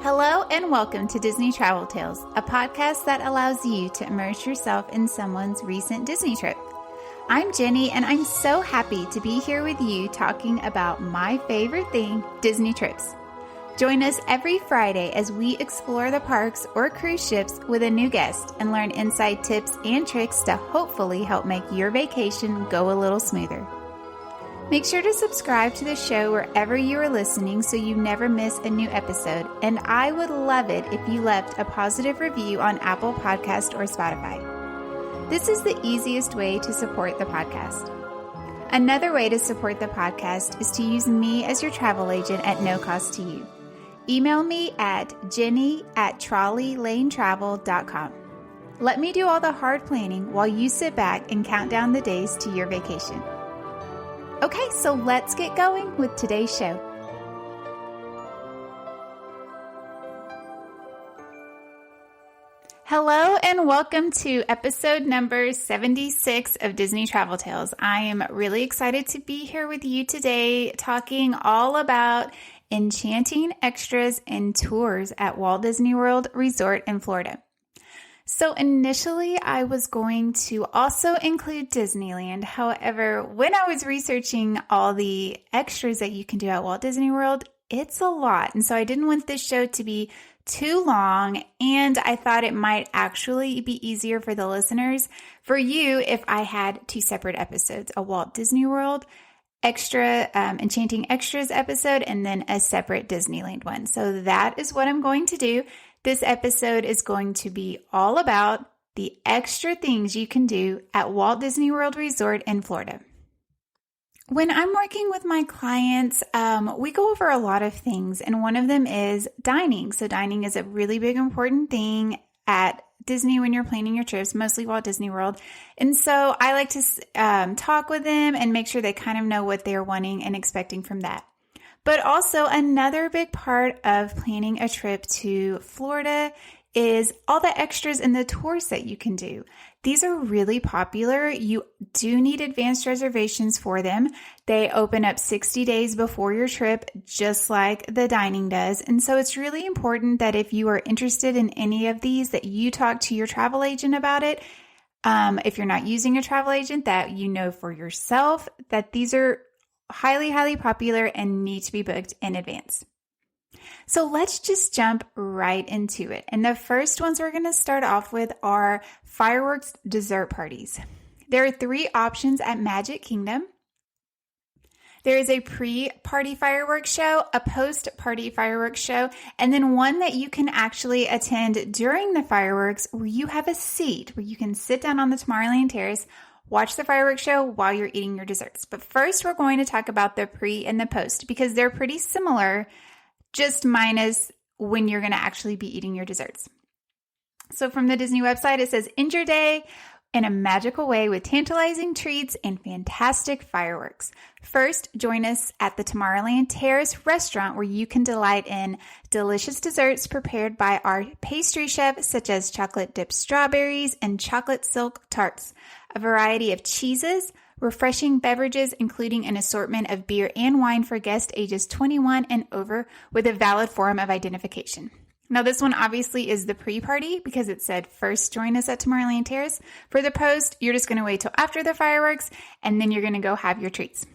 Hello and welcome to Disney Travel Tales, a podcast that allows you to immerse yourself in someone's recent Disney trip. I'm Jenny, and I'm so happy to be here with you talking about my favorite thing, Disney trips. Join us every Friday as we explore the parks or cruise ships with a new guest and learn inside tips and tricks to hopefully help make your vacation go a little smoother. Make sure to subscribe to the show wherever you are listening so you never miss a new episode, and I would love it if you left a positive review on Apple Podcast or Spotify. This is the easiest way to support the podcast. Another way to support the podcast is to use me as your travel agent at no cost to you. Email me at jenny@trolleylanetravel.com. Let me do all the hard planning while you sit back and count down the days to your vacation. Okay, so let's get going with today's show. Hello and welcome to episode number 76 of Disney Travel Tales. I am really excited to be here with you today talking all about Enchanting extras and tours at Walt Disney World Resort in Florida. So initially, I was going to also include Disneyland. However, when I was researching all the extras that you can do at Walt Disney World, it's a lot. And so I didn't want this show to be too long, and I thought it might actually be easier for the listeners, for you, if I had two separate episodes, a Walt Disney World extra, Enchanting Extras episode, and then a separate Disneyland one. So that is what I'm going to do. This episode is going to be all about the extra things you can do at Walt Disney World Resort in Florida. When I'm working with my clients, we go over a lot of things, and one of them is dining. So dining is a really big, important thing at Disney when you're planning your trips, mostly Walt Disney World. And so I like to talk with them and make sure they kind of know what they're wanting and expecting from that. But also another big part of planning a trip to Florida is all the extras and the tours that you can do. These are really popular. You do need advanced reservations for them. They open up 60 days before your trip, just like the dining does. And so it's really important that if you are interested in any of these, that you talk to your travel agent about it. If you're not using a travel agent, that you know for yourself that these are highly, highly popular and need to be booked in advance. So let's just jump right into it. And the first ones we're going to start off with are fireworks dessert parties. There are three options at Magic Kingdom. There is a pre-party fireworks show, a post-party fireworks show, and then one that you can actually attend during the fireworks where you have a seat where you can sit down on the Tomorrowland Terrace, watch the fireworks show while you're eating your desserts. But first, we're going to talk about the pre and the post because they're pretty similar, just minus when you're going to actually be eating your desserts. So from the Disney website, it says, end your day in a magical way with tantalizing treats and fantastic fireworks. First, join us at the Tomorrowland Terrace restaurant where you can delight in delicious desserts prepared by our pastry chef, such as chocolate dipped strawberries and chocolate silk tarts, a variety of cheeses, refreshing beverages, including an assortment of beer and wine for guests ages 21 and over with a valid form of identification. Now, this one obviously is the pre-party because it said first join us at Tomorrowland Terrace. For the post, you're just going to wait till after the fireworks, and then you're going to go have your treats.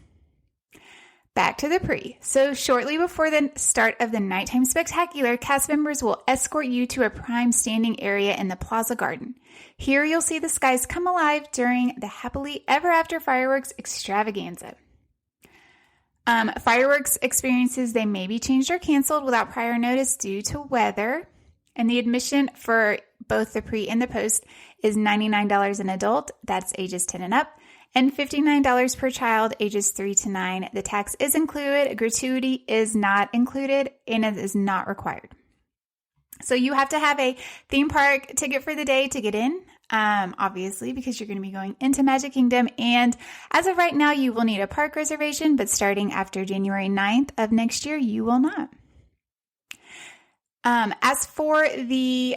Back to the pre. So shortly before the start of the nighttime spectacular, cast members will escort you to a prime standing area in the Plaza Garden. Here you'll see the skies come alive during the happily ever after fireworks extravaganza. Fireworks experiences, they may be changed or canceled without prior notice due to weather. And the admission for both the pre and the post is $99 an adult, that's ages 10 and up, and $59 per child, ages 3 to 9. The tax is included, gratuity is not included, and it is not required. So you have to have a theme park ticket for the day to get in, obviously, because you're going to be going into Magic Kingdom. And as of right now, you will need a park reservation, but starting after January 9th of next year, you will not. As for the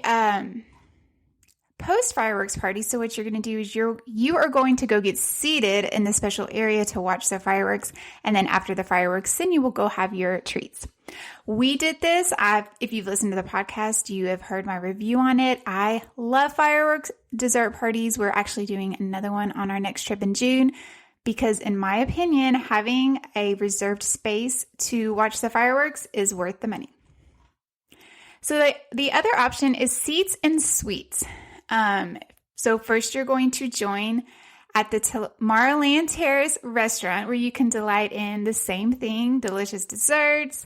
post fireworks party. So what you're going to do is you are going to go get seated in the special area to watch the fireworks. And then after the fireworks, then you will go have your treats. We did this. If you've listened to the podcast, you have heard my review on it. I love fireworks dessert parties. We're actually doing another one on our next trip in June because in my opinion, having a reserved space to watch the fireworks is worth the money. So the other option is seats and suites. So first you're going to join at the Tomorrowland Terrace restaurant where you can delight in the same thing, delicious desserts,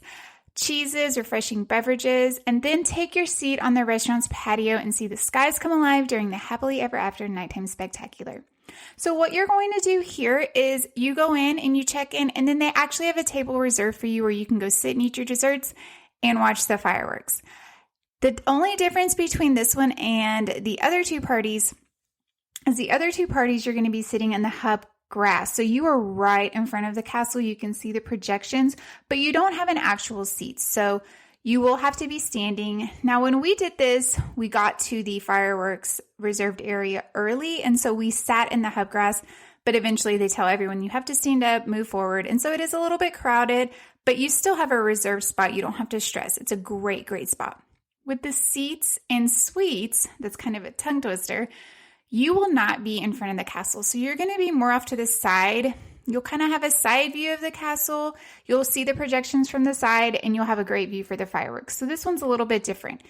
cheeses, refreshing beverages, and then take your seat on the restaurant's patio and see the skies come alive during the happily ever after nighttime spectacular. So what you're going to do here is you go in and you check in, and then they actually have a table reserved for you where you can go sit and eat your desserts and watch the fireworks. The only difference between this one and the other two parties is the other two parties you're going to be sitting in the hub grass. So you are right in front of the castle. You can see the projections, but you don't have an actual seat. So you will have to be standing. Now, when we did this, we got to the fireworks reserved area early. And so we sat in the hub grass, but eventually they tell everyone you have to stand up, move forward. And so it is a little bit crowded, but you still have a reserved spot. You don't have to stress. It's a great, great spot. With the seats and suites, that's kind of a tongue twister, you will not be in front of the castle. So you're going to be more off to the side. You'll kind of have a side view of the castle. You'll see the projections from the side and you'll have a great view for the fireworks. So this one's a little bit different.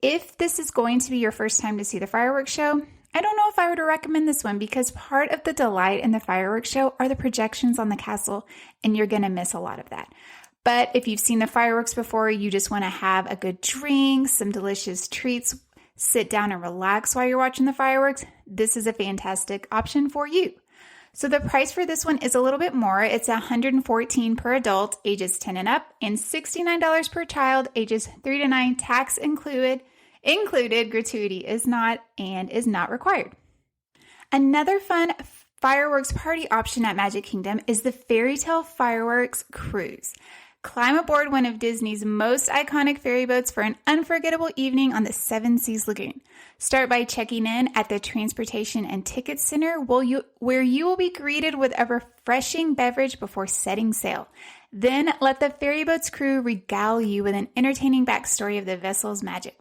If this is going to be your first time to see the fireworks show, I don't know if I would recommend this one because part of the delight in the fireworks show are the projections on the castle and you're going to miss a lot of that. But if you've seen the fireworks before, you just want to have a good drink, some delicious treats, sit down and relax while you're watching the fireworks, this is a fantastic option for you. So the price for this one is a little bit more. It's $114 per adult, ages 10 and up, and $69 per child, ages 3 to 9, tax included. Gratuity is not required. Another fun fireworks party option at Magic Kingdom is the Fairy Tale Fireworks Cruise. Climb aboard one of Disney's most iconic ferry boats for an unforgettable evening on the Seven Seas Lagoon. Start by checking in at the Transportation and Tickets Center where you will be greeted with a refreshing beverage before setting sail. Then let the ferry boat's crew regale you with an entertaining backstory of the vessel's magic.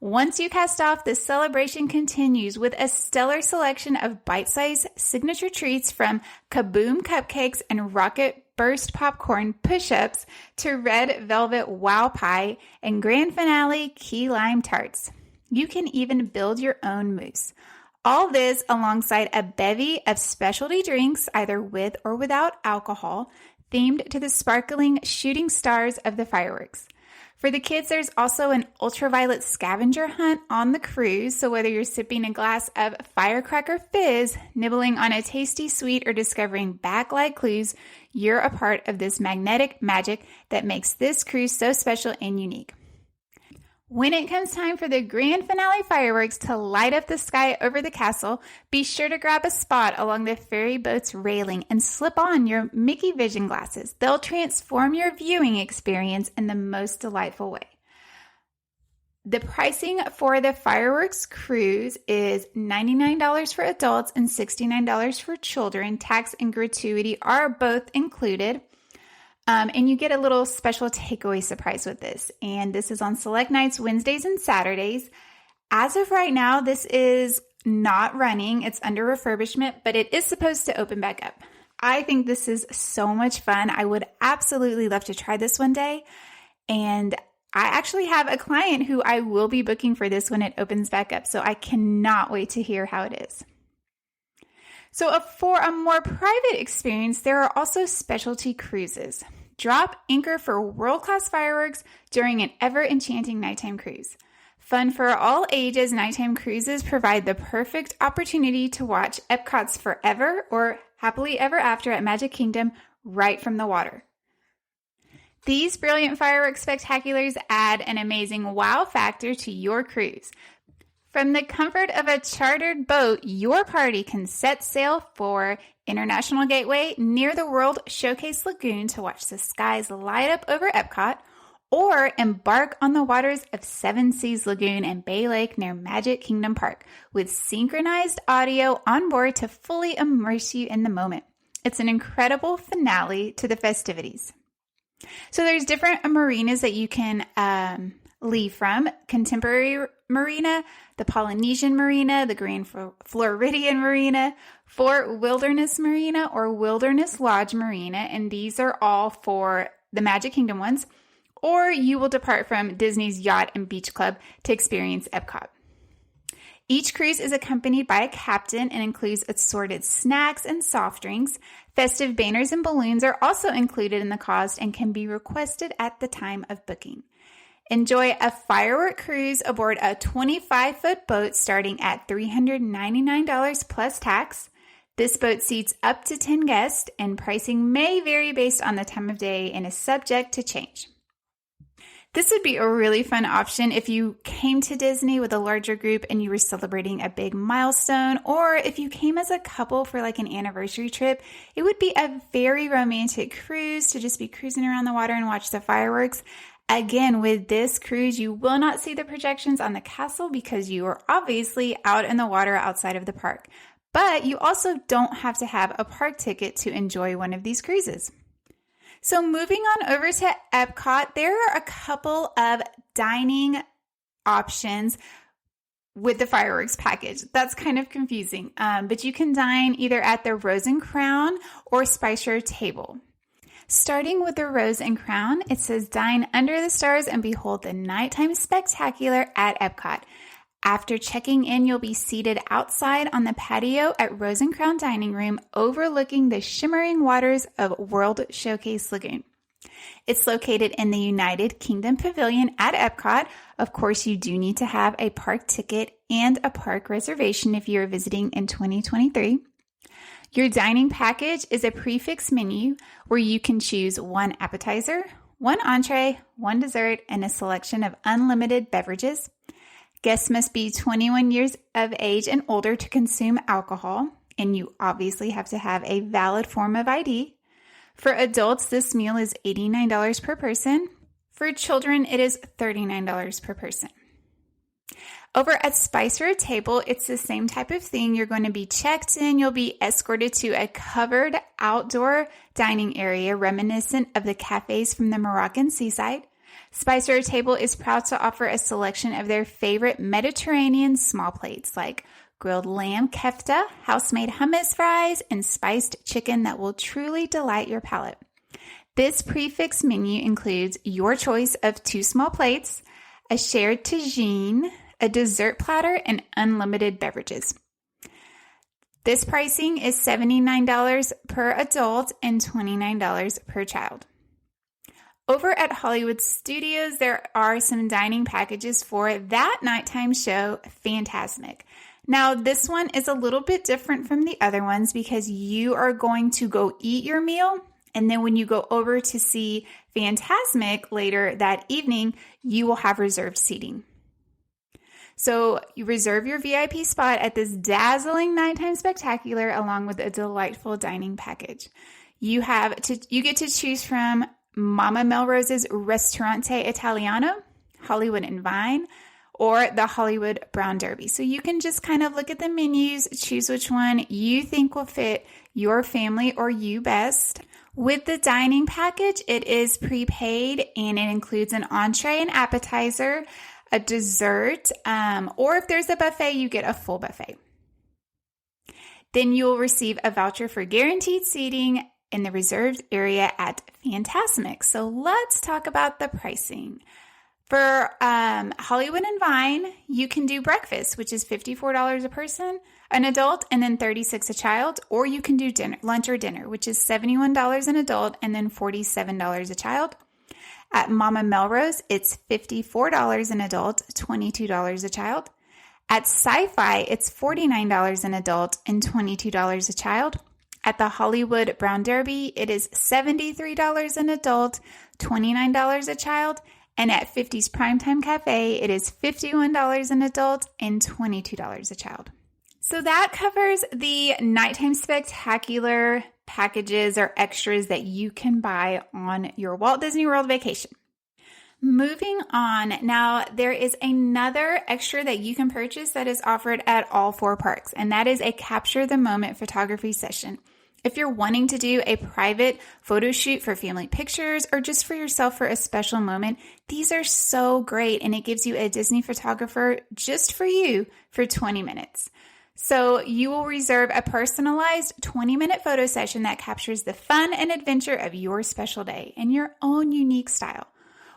Once you cast off, the celebration continues with a stellar selection of bite-sized signature treats from Kaboom cupcakes and Rocket Burst popcorn push-ups to red velvet wow pie and grand finale key lime tarts. You can even build your own mousse. All this alongside a bevy of specialty drinks, either with or without alcohol, themed to the sparkling shooting stars of the fireworks. For the kids, there's also an ultraviolet scavenger hunt on the cruise, so whether you're sipping a glass of firecracker fizz, nibbling on a tasty sweet, or discovering backlight clues, you're a part of this magnetic magic that makes this cruise so special and unique. When it comes time for the grand finale fireworks to light up the sky over the castle, be sure to grab a spot along the ferry boat's railing and slip on your Mickey Vision glasses. They'll transform your viewing experience in the most delightful way. The pricing for the fireworks cruise is $99 for adults and $69 for children. Tax and gratuity are both included. And you get a little special takeaway surprise with this. And this is on select nights, Wednesdays and Saturdays. As of right now, this is not running. It's under refurbishment, but it is supposed to open back up. I think this is so much fun. I would absolutely love to try this one day. And I actually have a client who I will be booking for this when it opens back up. So I cannot wait to hear how it is. So for a more private experience, there are also specialty cruises. Drop anchor for world-class fireworks during an ever-enchanting nighttime cruise. Fun for all ages, nighttime cruises provide the perfect opportunity to watch Epcot's Forever or Happily Ever After at Magic Kingdom right from the water. These brilliant fireworks spectaculars add an amazing wow factor to your cruise. From the comfort of a chartered boat, your party can set sail for International Gateway near the World Showcase Lagoon to watch the skies light up over Epcot, or embark on the waters of Seven Seas Lagoon and Bay Lake near Magic Kingdom Park with synchronized audio on board to fully immerse you in the moment. It's an incredible finale to the festivities. So there's different marinas that you can leave from: Contemporary Marina, the Polynesian Marina, the Grand Floridian Marina, Fort Wilderness Marina, or Wilderness Lodge Marina, and these are all for the Magic Kingdom ones. Or you will depart from Disney's Yacht and Beach Club to experience Epcot. Each cruise is accompanied by a captain and includes assorted snacks and soft drinks. Festive banners and balloons are also included in the cost and can be requested at the time of booking. Enjoy a firework cruise aboard a 25-foot boat starting at $399 plus tax. This boat seats up to 10 guests, and pricing may vary based on the time of day and is subject to change. This would be a really fun option if you came to Disney with a larger group and you were celebrating a big milestone, or if you came as a couple for like an anniversary trip. It would be a very romantic cruise to just be cruising around the water and watch the fireworks. Again, with this cruise, you will not see the projections on the castle because you are obviously out in the water outside of the park. But you also don't have to have a park ticket to enjoy one of these cruises. So moving on over to Epcot, there are a couple of dining options with the fireworks package. That's kind of confusing, but you can dine either at the Rose and Crown or Spicer table. Starting with the Rose and Crown, it says dine under the stars and behold the nighttime spectacular at Epcot. After checking in, you'll be seated outside on the patio at Rose and Crown Dining Room overlooking the shimmering waters of World Showcase Lagoon. It's located in the United Kingdom Pavilion at Epcot. Of course, you do need to have a park ticket and a park reservation if you're visiting in 2023. Your dining package is a prefix menu where you can choose one appetizer, one entree, one dessert, and a selection of unlimited beverages. Guests must be 21 years of age and older to consume alcohol, and you obviously have to have a valid form of ID. For adults, this meal is $89 per person. For children, it is $39 per person. Over at Spicer Table, it's the same type of thing. You're going to be checked in. You'll be escorted to a covered outdoor dining area reminiscent of the cafes from the Moroccan seaside. Spicer Table is proud to offer a selection of their favorite Mediterranean small plates like grilled lamb kefta, house-made hummus fries, and spiced chicken that will truly delight your palate. This prefix menu includes your choice of 2 small plates, a shared tagine, a dessert platter, and unlimited beverages. This pricing is $79 per adult and $29 per child. Over at Hollywood Studios, there are some dining packages for that nighttime show, Fantasmic. Now, this one is a little bit different from the other ones because you are going to go eat your meal, and then when you go over to see Fantasmic later that evening, you will have reserved seating. So you reserve your VIP spot at this dazzling nighttime spectacular along with a delightful dining package. You get to choose from Mama Melrose's Ristorante Italiano, Hollywood and Vine, or the Hollywood Brown Derby. So you can just kind of look at the menus, choose which one you think will fit your family or you best. With the dining package, it is prepaid and it includes an entree and appetizer, a dessert, or if there's a buffet, you get a full buffet. Then you'll receive a voucher for guaranteed seating in the reserved area at Fantasmic. So let's talk about the pricing. For Hollywood and Vine, you can do breakfast, which is $54 a person, an adult, and then $36 a child, or you can do lunch or dinner, which is $71 an adult and then $47 a child. At Mama Melrose, it's $54 an adult, $22 a child. At Sci-Fi, it's $49 an adult and $22 a child. At the Hollywood Brown Derby, it is $73 an adult, $29 a child. And at 50's Primetime Cafe, it is $51 an adult and $22 a child. So that covers the Nighttime Spectacular packages or extras that you can buy on your Walt Disney World Vacation. Moving on, now there is another extra that you can purchase that is offered at all 4 parks, and that is a capture the moment photography session. If you're wanting to do a private photo shoot for family pictures or just for yourself for a special moment, these are so great, and it gives you a Disney photographer just for you for 20 minutes. So you will reserve a personalized 20-minute photo session that captures the fun and adventure of your special day in your own unique style.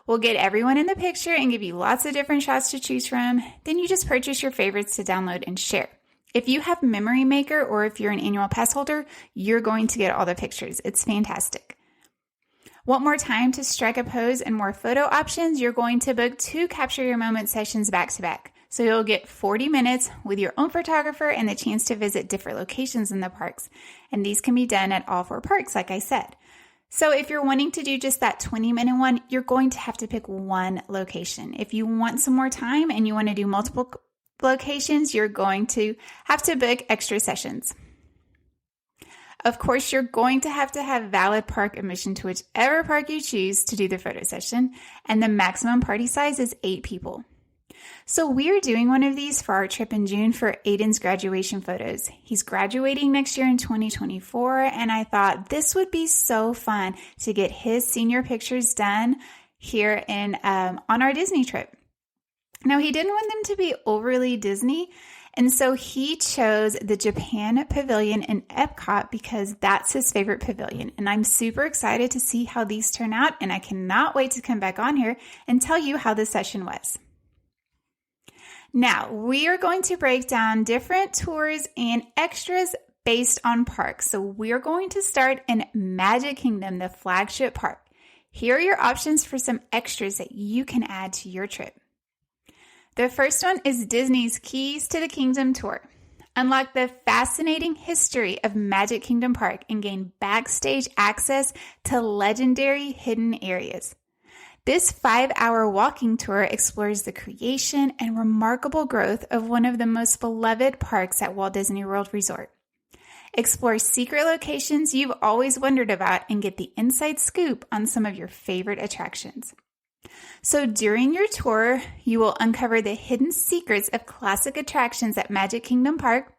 We'll get everyone in the picture and give you lots of different shots to choose from. Then you just purchase your favorites to download and share. If you have Memory Maker or if you're an annual pass holder, you're going to get all the pictures. It's fantastic. Want more time to strike a pose and more photo options? You're going to book 2 Capture Your Moment sessions back to back. So you'll get 40 minutes with your own photographer and the chance to visit different locations in the parks. And these can be done at all 4 parks, like I said. So if you're wanting to do just that 20-minute one, you're going to have to pick one location. If you want some more time and you want to do multiple locations, you're going to have to book extra sessions. Of course, you're going to have valid park admission to whichever park you choose to do the photo session, and the maximum party size is 8 people. So we're doing one of these for our trip in June for Aiden's graduation photos. He's graduating next year in 2024, and I thought this would be so fun to get his senior pictures done here on our Disney trip. Now, he didn't want them to be overly Disney, and so he chose the Japan Pavilion in Epcot because that's his favorite pavilion. And I'm super excited to see how these turn out, and I cannot wait to come back on here and tell you how the session was. Now, we are going to break down different tours and extras based on parks. So we're going to start in Magic Kingdom, the flagship park. Here are your options for some extras that you can add to your trip. The first one is Disney's Keys to the Kingdom tour. Unlock the fascinating history of Magic Kingdom Park and gain backstage access to legendary hidden areas. This 5-hour walking tour explores the creation and remarkable growth of one of the most beloved parks at Walt Disney World Resort. Explore secret locations you've always wondered about and get the inside scoop on some of your favorite attractions. So during your tour, you will uncover the hidden secrets of classic attractions at Magic Kingdom Park,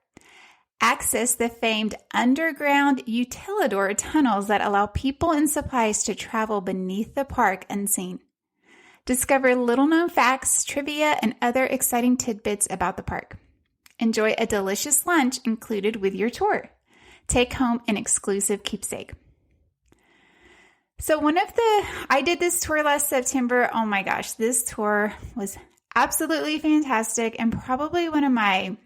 access the famed underground utilidor tunnels that allow people and supplies to travel beneath the park unseen. Discover little-known facts, trivia, and other exciting tidbits about the park. Enjoy a delicious lunch included with your tour. Take home an exclusive keepsake. So I did this tour last September. Oh my gosh, this tour was absolutely fantastic and probably one of my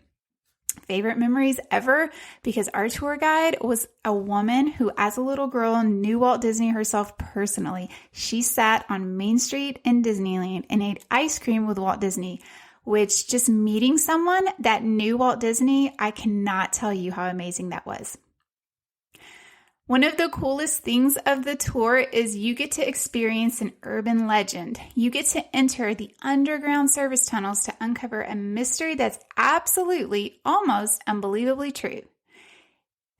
favorite memories ever because our tour guide was a woman who, as a little girl, knew Walt Disney herself personally. She sat on Main Street in Disneyland and ate ice cream with Walt Disney, which just meeting someone that knew Walt Disney, I cannot tell you how amazing that was. One of the coolest things of the tour is you get to experience an urban legend. You get to enter the underground service tunnels to uncover a mystery that's absolutely, almost unbelievably true.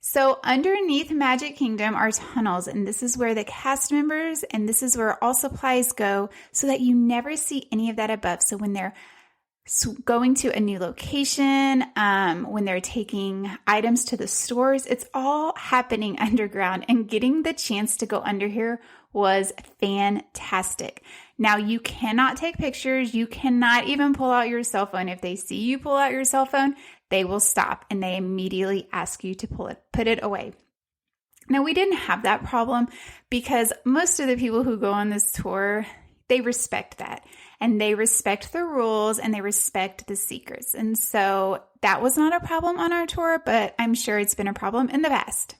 So underneath Magic Kingdom are tunnels, and this is where the cast members and this is where all supplies go so that you never see any of that above. So when they're going to a new location, when they're taking items to the stores, it's all happening underground, and getting the chance to go under here was fantastic. Now, you cannot take pictures. You cannot even pull out your cell phone. If they see you pull out your cell phone, they will stop and they immediately ask you to put it away. Now, we didn't have that problem because most of the people who go on this tour, they respect that. And they respect the rules and they respect the secrets. And so that was not a problem on our tour, but I'm sure it's been a problem in the past.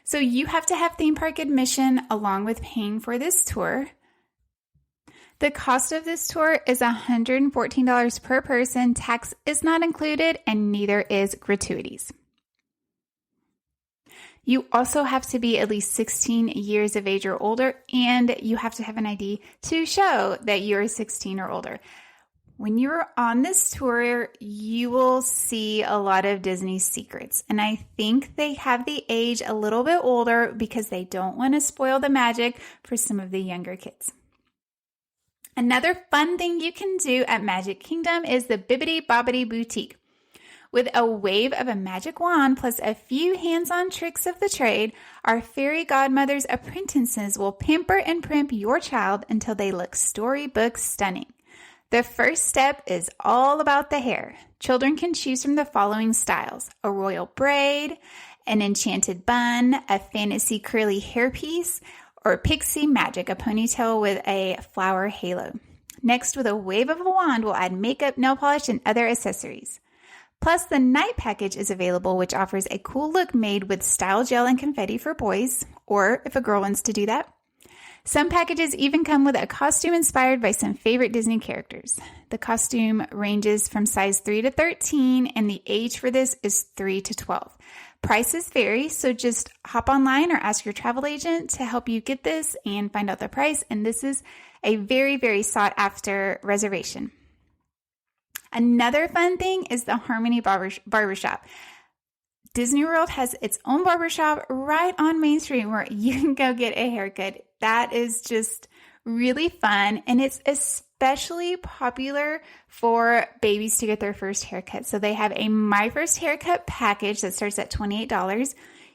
So you have to have theme park admission along with paying for this tour. The cost of this tour is $114 per person. Tax is not included and neither is gratuities. You also have to be at least 16 years of age or older, and you have to have an ID to show that you're 16 or older. When you're on this tour, you will see a lot of Disney secrets, and I think they have the age a little bit older because they don't want to spoil the magic for some of the younger kids. Another fun thing you can do at Magic Kingdom is the Bibbidi Bobbidi Boutique. With a wave of a magic wand plus a few hands-on tricks of the trade, our fairy godmother's apprentices will pamper and primp your child until they look storybook stunning. The first step is all about the hair. Children can choose from the following styles: a royal braid, an enchanted bun, a fantasy curly hairpiece, or pixie magic, a ponytail with a flower halo. Next, with a wave of a wand, we'll add makeup, nail polish, and other accessories. Plus, the night package is available, which offers a cool look made with style gel and confetti for boys, or if a girl wants to do that. Some packages even come with a costume inspired by some favorite Disney characters. The costume ranges from size 3 to 13, and the age for this is 3 to 12. Prices vary, so just hop online or ask your travel agent to help you get this and find out the price, and this is a very, very sought after reservation. Another fun thing is the Harmony Barbershop. Disney World has its own barbershop right on Main Street where you can go get a haircut. That is just really fun, and it's especially popular for babies to get their first haircut. So they have a My First Haircut package that starts at $28.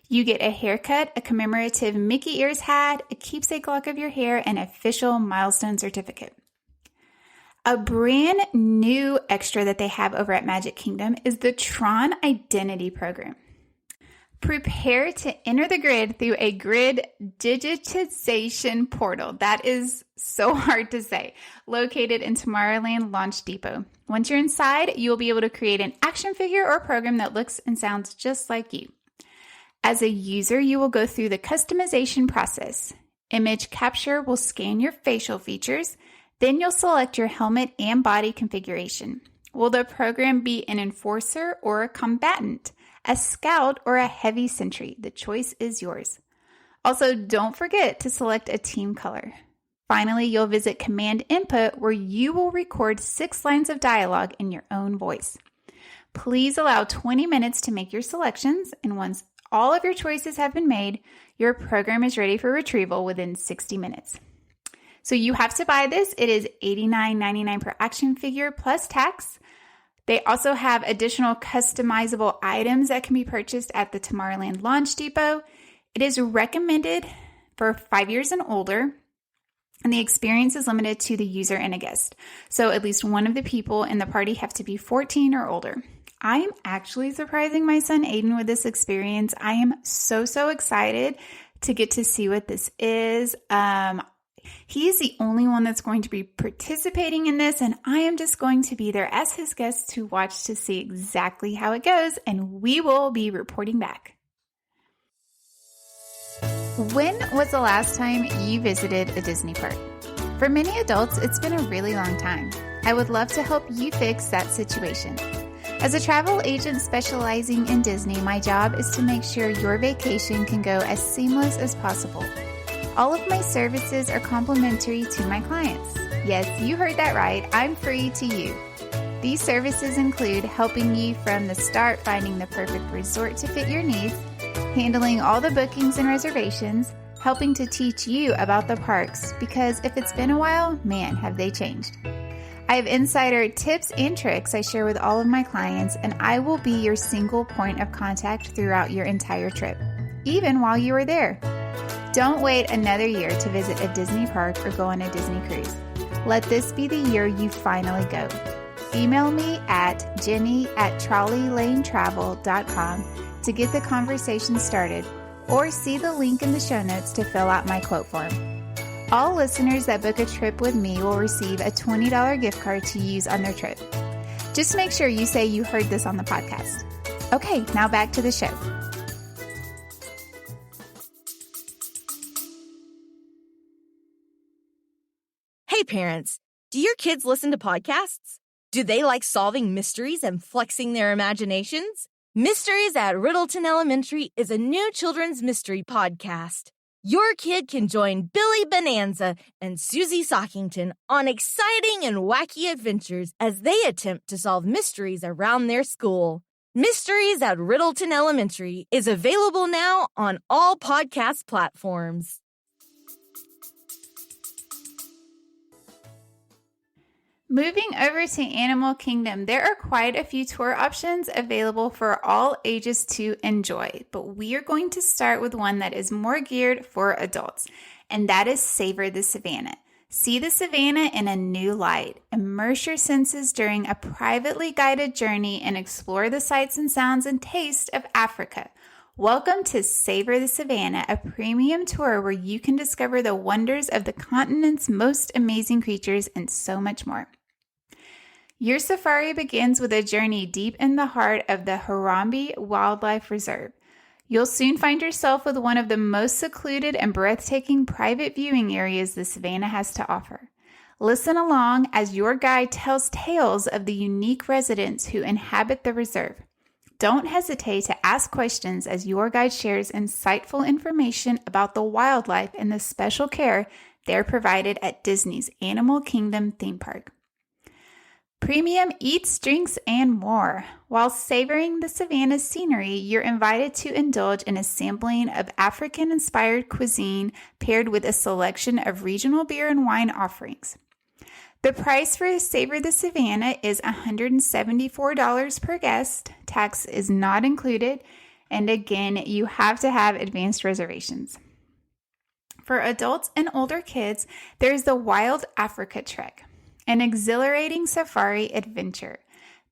You get a haircut, a commemorative Mickey Ears hat, a keepsake lock of your hair, and official milestone certificate. A brand new extra that they have over at Magic Kingdom is the Tron Identity Program. Prepare to enter the grid through a grid digitization portal. That is so hard to say. Located in Tomorrowland Launch Depot. Once you're inside, you will be able to create an action figure or program that looks and sounds just like you. As a user, you will go through the customization process. Image capture will scan your facial features. Then you'll select your helmet and body configuration. Will the program be an enforcer or a combatant, a scout or a heavy sentry? The choice is yours. Also, don't forget to select a team color. Finally, you'll visit Command Input where you will record 6 lines of dialogue in your own voice. Please allow 20 minutes to make your selections, and once all of your choices have been made, your program is ready for retrieval within 60 minutes. So you have to buy this. It is $89.99 per action figure plus tax. They also have additional customizable items that can be purchased at the Tomorrowland Launch Depot. It is recommended for 5 years and older, and the experience is limited to the user and a guest. So at least one of the people in the party have to be 14 or older. I am actually surprising my son Aiden with this experience. I am so excited to get to see what this is. He is the only one that's going to be participating in this, and I am just going to be there as his guest to watch to see exactly how it goes, and we will be reporting back. When was the last time you visited a Disney park? For many adults, it's been a really long time. I would love to help you fix that situation. As a travel agent specializing in Disney, my job is to make sure your vacation can go as seamless as possible. All of my services are complimentary to my clients. Yes, you heard that right. I'm free to you. These services include helping you from the start finding the perfect resort to fit your needs, handling all the bookings and reservations, helping to teach you about the parks, because if it's been a while, man, have they changed. I have insider tips and tricks I share with all of my clients, and I will be your single point of contact throughout your entire trip, even while you are there. Don't wait another year to visit a Disney park or go on a Disney cruise. Let this be the year you finally go. Email me at jenny@trolleylanetravel.com to get the conversation started, or see the link in the show notes to fill out my quote form. All listeners that book a trip with me will receive a $20 gift card to use on their trip. Just make sure you say you heard this on the podcast. Okay, now back to the show. Hey parents, do your kids listen to podcasts? Do they like solving mysteries and flexing their imaginations? Mysteries at Riddleton Elementary is a new children's mystery podcast. Your kid can join Billy Bonanza and Susie Sockington on exciting and wacky adventures as they attempt to solve mysteries around their school. Mysteries at Riddleton Elementary is available now on all podcast platforms. Moving over to Animal Kingdom, there are quite a few tour options available for all ages to enjoy, but we are going to start with one that is more geared for adults, and that is Savor the Savannah. See the Savannah in a new light. Immerse your senses during a privately guided journey and explore the sights and sounds and taste of Africa. Welcome to Savor the Savannah, a premium tour where you can discover the wonders of the continent's most amazing creatures and so much more. Your safari begins with a journey deep in the heart of the Harambe Wildlife Reserve. You'll soon find yourself with one of the most secluded and breathtaking private viewing areas the Savannah has to offer. Listen along as your guide tells tales of the unique residents who inhabit the reserve. Don't hesitate to ask questions as your guide shares insightful information about the wildlife and the special care they're provided at Disney's Animal Kingdom theme park. Premium eats, drinks, and more. While savoring the Savannah scenery, you're invited to indulge in a sampling of African-inspired cuisine paired with a selection of regional beer and wine offerings. The price for Savor the Savannah is $174 per guest. Tax is not included, and again, you have to have advanced reservations. For adults and older kids, there's the Wild Africa Trek, an exhilarating safari adventure.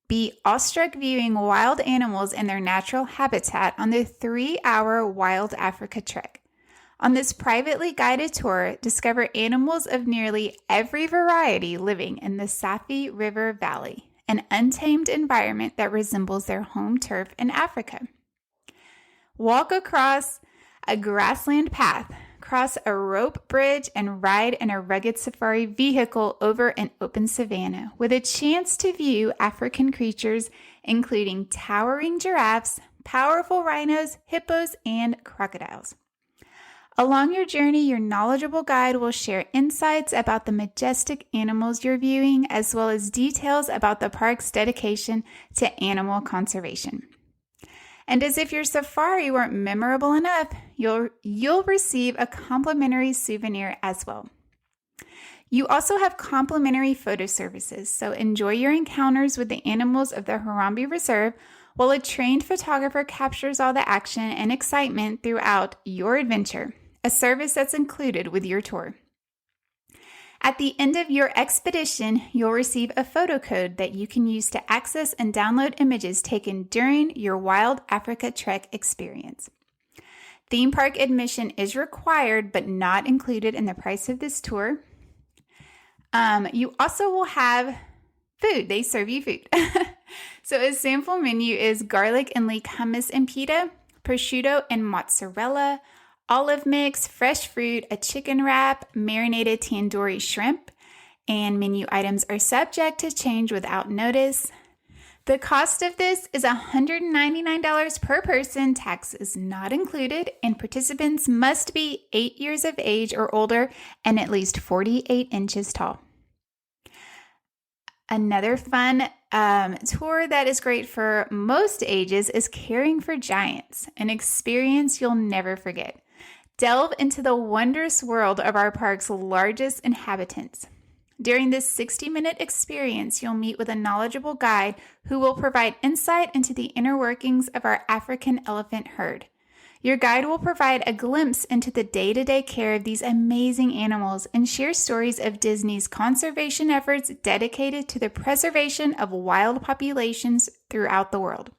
Be awestruck viewing wild animals in their natural habitat on the 3-hour Wild Africa Trek. On this privately guided tour, discover animals of nearly every variety living in the Safi River Valley, an untamed environment that resembles their home turf in Africa. Walk across a grassland path, cross a rope bridge, and ride in a rugged safari vehicle over an open savanna with a chance to view African creatures including towering giraffes, powerful rhinos, hippos, and crocodiles. Along your journey, your knowledgeable guide will share insights about the majestic animals you're viewing, as well as details about the park's dedication to animal conservation. And as if your safari weren't memorable enough, you'll receive a complimentary souvenir as well. You also have complimentary photo services, so enjoy your encounters with the animals of the Harambe Reserve while a trained photographer captures all the action and excitement throughout your adventure, a service that's included with your tour. At the end of your expedition, you'll receive a photo code that you can use to access and download images taken during your Wild Africa Trek experience. Theme park admission is required but not included in the price of this tour. You also will have food. They serve you food. So a sample menu is garlic and leek hummus and pita, prosciutto and mozzarella, olive mix, fresh fruit, a chicken wrap, marinated tandoori shrimp, and menu items are subject to change without notice. The cost of this is $199 per person. Tax is not included, and participants must be 8 years of age or older and at least 48 inches tall. Another fun tour that is great for most ages is Caring for Giants, an experience you'll never forget. Delve into the wondrous world of our park's largest inhabitants. During this 60-minute experience, you'll meet with a knowledgeable guide who will provide insight into the inner workings of our African elephant herd. Your guide will provide a glimpse into the day-to-day care of these amazing animals and share stories of Disney's conservation efforts dedicated to the preservation of wild populations throughout the world.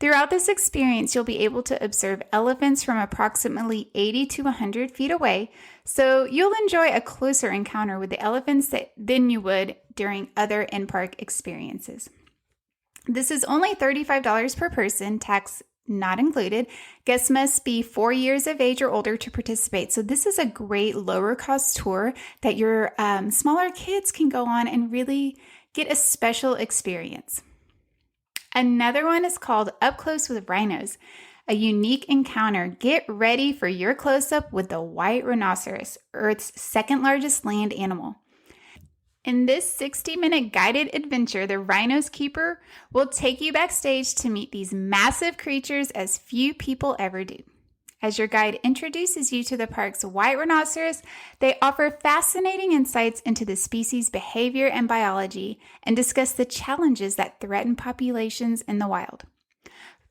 Throughout this experience, you'll be able to observe elephants from approximately 80 to 100 feet away, so you'll enjoy a closer encounter with the elephants than you would during other in-park experiences. This is only $35 per person, tax not included. Guests must be 4 years of age or older to participate, so this is a great lower-cost tour that your smaller kids can go on and really get a special experience. Another one is called Up Close with Rhinos, a unique encounter. Get ready for your close-up with the white rhinoceros, Earth's second largest land animal. In this 60-minute guided adventure, the Rhinos Keeper will take you backstage to meet these massive creatures as few people ever do. As your guide introduces you to the park's white rhinoceros, they offer fascinating insights into the species' behavior and biology and discuss the challenges that threaten populations in the wild.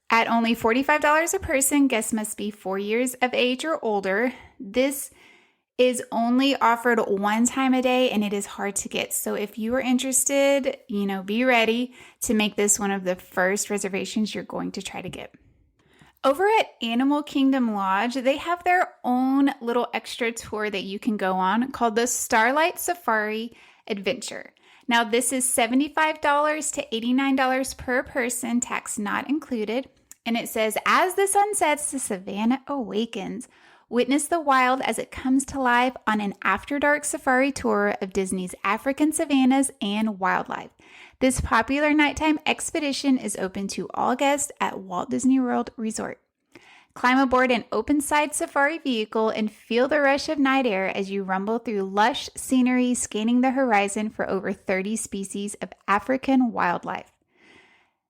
At only $45 a person, guests must be 4 years of age or older. This is only offered one time a day and it is hard to get. So if you are interested, be ready to make this one of the first reservations you're going to try to get. Over at Animal Kingdom Lodge, they have their own little extra tour that you can go on called the Starlight Safari Adventure. Now, this is $75 to $89 per person, tax not included. And it says, as the sun sets, the savannah awakens. Witness the wild as it comes to life on an after-dark safari tour of Disney's African savannas and wildlife. This popular nighttime expedition is open to all guests at Walt Disney World Resort. Climb aboard an open-side safari vehicle and feel the rush of night air as you rumble through lush scenery, scanning the horizon for over 30 species of African wildlife.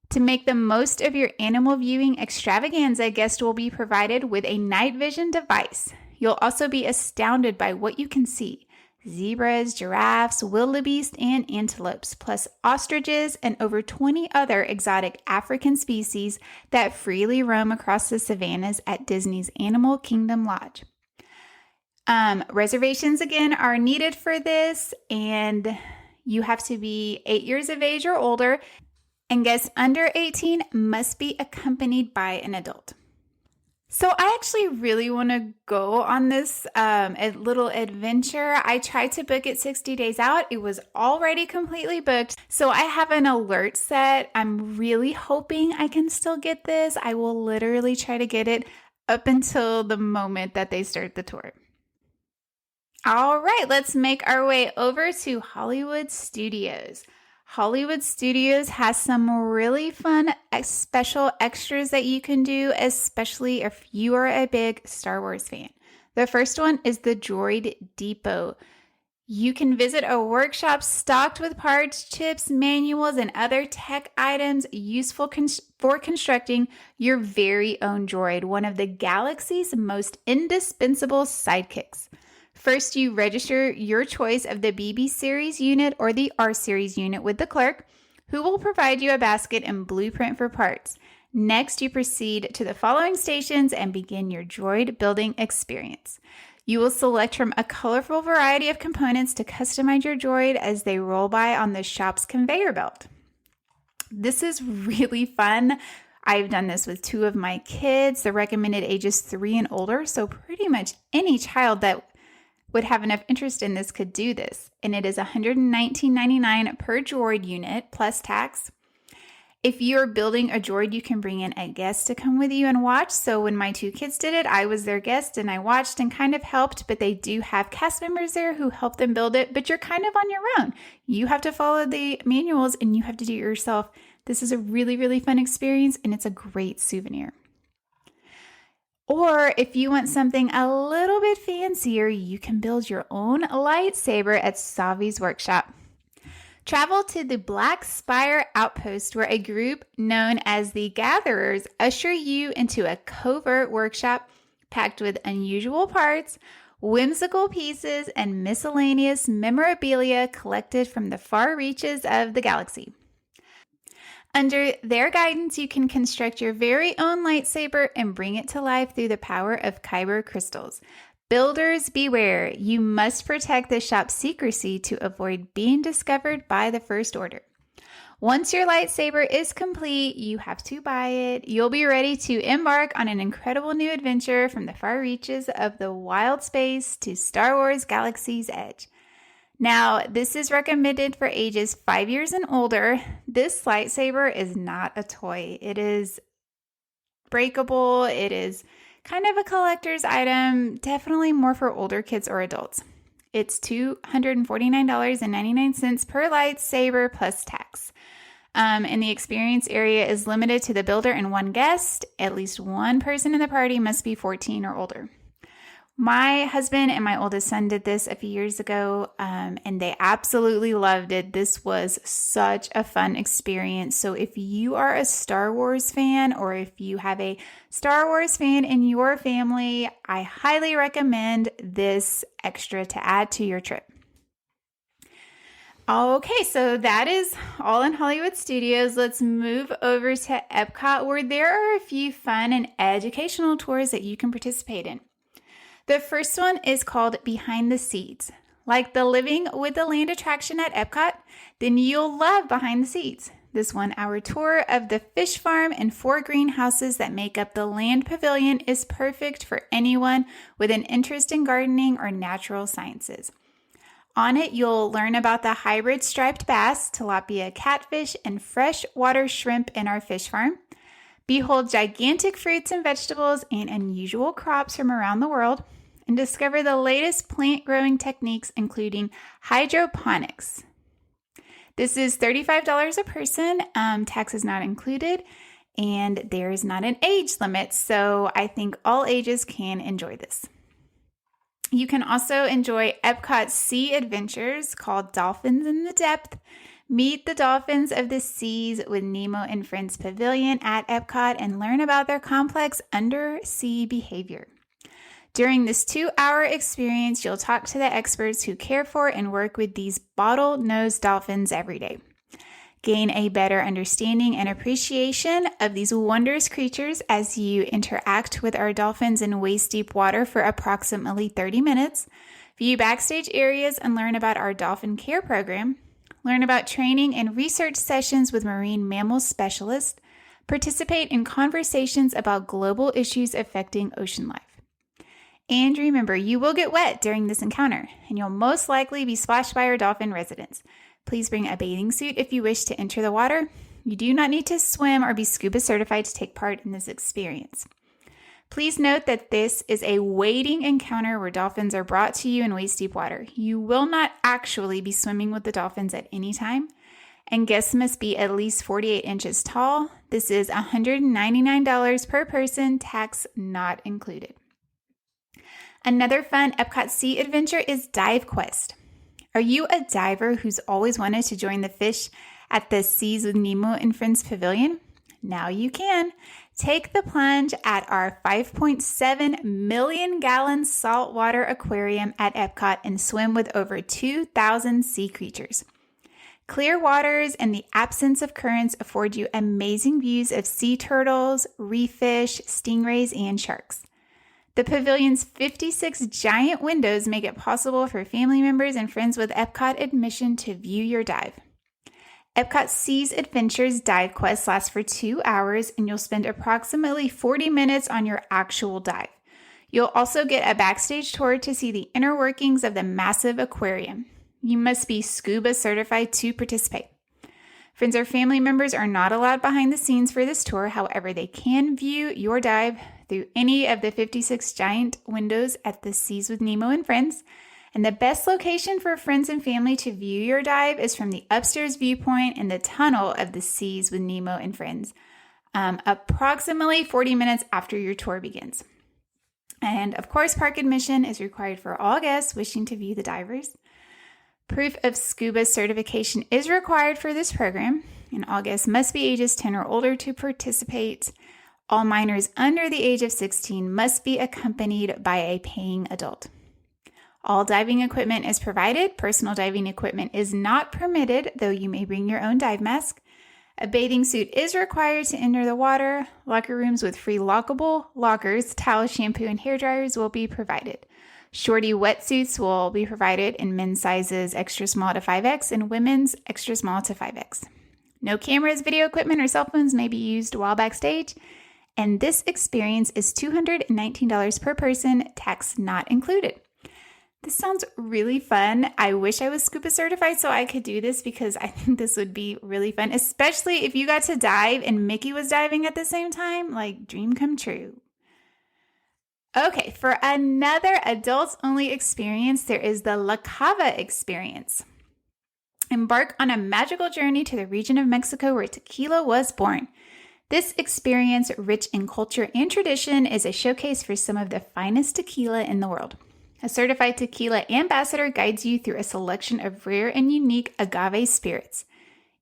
To make the most of your animal viewing extravaganza, guests will be provided with a night vision device. You'll also be astounded by what you can see. Zebras, giraffes, wildebeest, and antelopes, plus ostriches and over 20 other exotic African species that freely roam across the savannas at Disney's Animal Kingdom Lodge. Reservations, again, are needed for this, and you have to be 8 years of age or older, and guests under 18 must be accompanied by an adult. So I actually really want to go on this little adventure. I tried to book it 60 days out. It was already completely booked. So I have an alert set. I'm really hoping I can still get this. I will literally try to get it up until the moment that they start the tour. All right, let's make our way over to Hollywood Studios. Hollywood Studios has some really fun special extras that you can do, especially if you are a big Star Wars fan. The first one is the Droid Depot. You can visit a workshop stocked with parts, chips, manuals, and other tech items useful for constructing your very own droid, one of the galaxy's most indispensable sidekicks. First, you register your choice of the BB Series unit or the R Series unit with the clerk, who will provide you a basket and blueprint for parts. Next, you proceed to the following stations and begin your droid building experience. You will select from a colorful variety of components to customize your droid as they roll by on the shop's conveyor belt. This is really fun. I've done this with 2 of my kids. The recommended age is 3 and older, so pretty much any child that would have enough interest in this could do this. And it is $119.99 per droid unit plus tax. If you're building a droid, you can bring in a guest to come with you and watch. So when my 2 kids did it, I was their guest and I watched and kind of helped, but they do have cast members there who help them build it, but you're kind of on your own. You have to follow the manuals and you have to do it yourself. This is a really, really fun experience and it's a great souvenir. Or if you want something a little bit fancier, you can build your own lightsaber at Savi's workshop. Travel to the Black Spire Outpost, where a group known as the Gatherers usher you into a covert workshop packed with unusual parts, whimsical pieces, and miscellaneous memorabilia collected from the far reaches of the galaxy. Under their guidance, you can construct your very own lightsaber and bring it to life through the power of kyber crystals. Builders beware, you must protect the shop's secrecy to avoid being discovered by the First Order. Once your lightsaber is complete, you have to buy it. You'll be ready to embark on an incredible new adventure from the far reaches of the wild space to Star Wars Galaxy's Edge. Now, this is recommended for ages 5 years and older. This lightsaber is not a toy. It is breakable. It is kind of a collector's item, definitely more for older kids or adults. It's $249.99 per lightsaber plus tax. And the experience area is limited to the builder and 1 guest. At least 1 person in the party must be 14 or older. My husband and my oldest son did this a few years ago, and they absolutely loved it. This was such a fun experience. So if you are a Star Wars fan, or if you have a Star Wars fan in your family, I highly recommend this extra to add to your trip. Okay, so that is all in Hollywood Studios. Let's move over to Epcot, where there are a few fun and educational tours that you can participate in. The first one is called Behind the Seeds. Like the Living with the Land attraction at Epcot, then you'll love Behind the Seeds. This 1-hour tour of the fish farm and 4 greenhouses that make up the Land Pavilion is perfect for anyone with an interest in gardening or natural sciences. On it, you'll learn about the hybrid striped bass, tilapia catfish, and freshwater shrimp in our fish farm. Behold gigantic fruits and vegetables and unusual crops from around the world, and discover the latest plant growing techniques, including hydroponics. This is $35 a person, tax is not included, and there is not an age limit, so I think all ages can enjoy this. You can also enjoy Epcot's sea adventures called Dolphins in the Depth. Meet the dolphins of the seas with Nemo and Friends Pavilion at Epcot and learn about their complex undersea behavior. During this 2-hour experience, you'll talk to the experts who care for and work with these bottlenose dolphins every day. Gain a better understanding and appreciation of these wondrous creatures as you interact with our dolphins in waist-deep water for approximately 30 minutes. View backstage areas and learn about our dolphin care program. Learn about training and research sessions with marine mammal specialists. Participate in conversations about global issues affecting ocean life. And remember, you will get wet during this encounter, and you'll most likely be splashed by our dolphin residents. Please bring a bathing suit if you wish to enter the water. You do not need to swim or be scuba certified to take part in this experience. Please note that this is a wading encounter where dolphins are brought to you in waist-deep water. You will not actually be swimming with the dolphins at any time, and guests must be at least 48 inches tall. This is $199 per person, tax not included. Another fun Epcot Sea adventure is Dive Quest. Are you a diver who's always wanted to join the fish at the Seas with Nemo and Friends Pavilion? Now you can. Take the plunge at our 5.7 million gallon saltwater aquarium at Epcot and swim with over 2,000 sea creatures. Clear waters and the absence of currents afford you amazing views of sea turtles, reef fish, stingrays, and sharks. The pavilion's 56 giant windows make it possible for family members and friends with Epcot admission to view your dive. Epcot Seas Adventures Dive Quest lasts for 2 hours, and you'll spend approximately 40 minutes on your actual dive. You'll also get a backstage tour to see the inner workings of the massive aquarium. You must be scuba certified to participate. Friends or family members are not allowed behind the scenes for this tour. However, they can view your dive through any of the 56 giant windows at the Seas with Nemo and Friends. And the best location for friends and family to view your dive is from the upstairs viewpoint in the tunnel of the Seas with Nemo and Friends, approximately 40 minutes after your tour begins. And of course, park admission is required for all guests wishing to view the divers. Proof of scuba certification is required for this program, and all guests must be ages 10 or older to participate. All minors under the age of 16 must be accompanied by a paying adult. All diving equipment is provided. Personal diving equipment is not permitted, though you may bring your own dive mask. A bathing suit is required to enter the water. Locker rooms with free lockable lockers, towels, shampoo, and hair dryers will be provided. Shorty wetsuits will be provided in men's sizes extra small to 5X and women's extra small to 5X. No cameras, video equipment, or cell phones may be used while backstage. And this experience is $219 per person, tax not included. This sounds really fun. I wish I was scuba certified so I could do this, because I think this would be really fun, especially if you got to dive and Mickey was diving at the same time. Like, dream come true. Okay, for another adults-only experience, there is the La Cava experience. Embark on a magical journey to the region of Mexico where tequila was born. This experience, rich in culture and tradition, is a showcase for some of the finest tequila in the world. A certified tequila ambassador guides you through a selection of rare and unique agave spirits.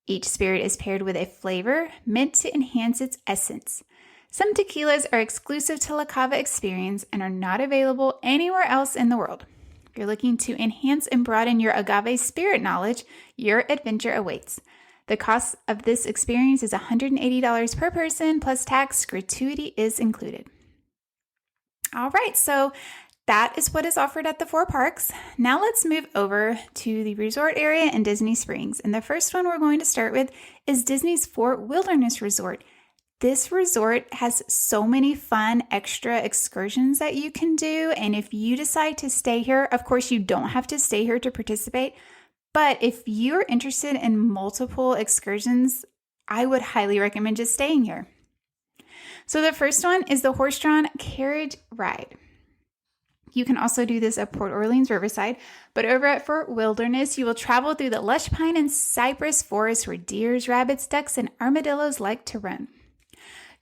Each spirit is paired with a flavor meant to enhance its essence. Some tequilas are exclusive to La Cava experience and are not available anywhere else in the world. If you're looking to enhance and broaden your agave spirit knowledge, your adventure awaits. The cost of this experience is $180 per person, plus tax. Gratuity is included. All right, so that is what is offered at the 4 parks. Now let's move over to the resort area in Disney Springs. And the first one we're going to start with is Disney's Fort Wilderness Resort. This resort has so many fun extra excursions that you can do. And if you decide to stay here, of course, you don't have to stay here to participate. But if you're interested in multiple excursions, I would highly recommend just staying here. So the first one is the horse-drawn carriage ride. You can also do this at Port Orleans Riverside, but over at Fort Wilderness, you will travel through the lush pine and cypress forest where deers, rabbits, ducks, and armadillos like to run.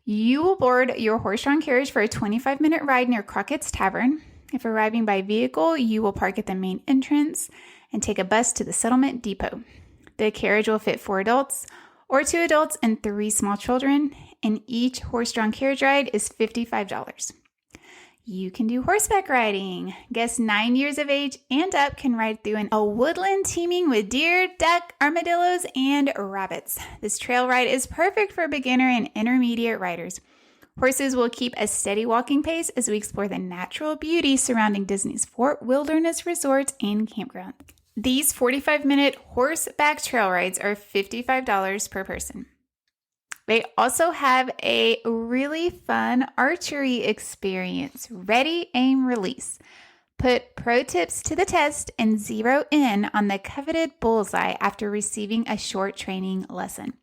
You will board your horse-drawn carriage for a 25-minute ride near Crockett's Tavern. If arriving by vehicle, you will park at the main entrance and take a bus to the settlement depot. The carriage will fit 4 adults or 2 adults and 3 small children, and each horse-drawn carriage ride is $55. You can do horseback riding. Guests 9 years of age and up can ride through a woodland teeming with deer, duck, armadillos, and rabbits. This trail ride is perfect for beginner and intermediate riders. Horses will keep a steady walking pace as we explore the natural beauty surrounding Disney's Fort Wilderness Resort and Campground. These 45-minute horseback trail rides are $55 per person. They also have a really fun archery experience. Ready, aim, release. Put pro tips to the test and zero in on the coveted bullseye after receiving a short training lesson.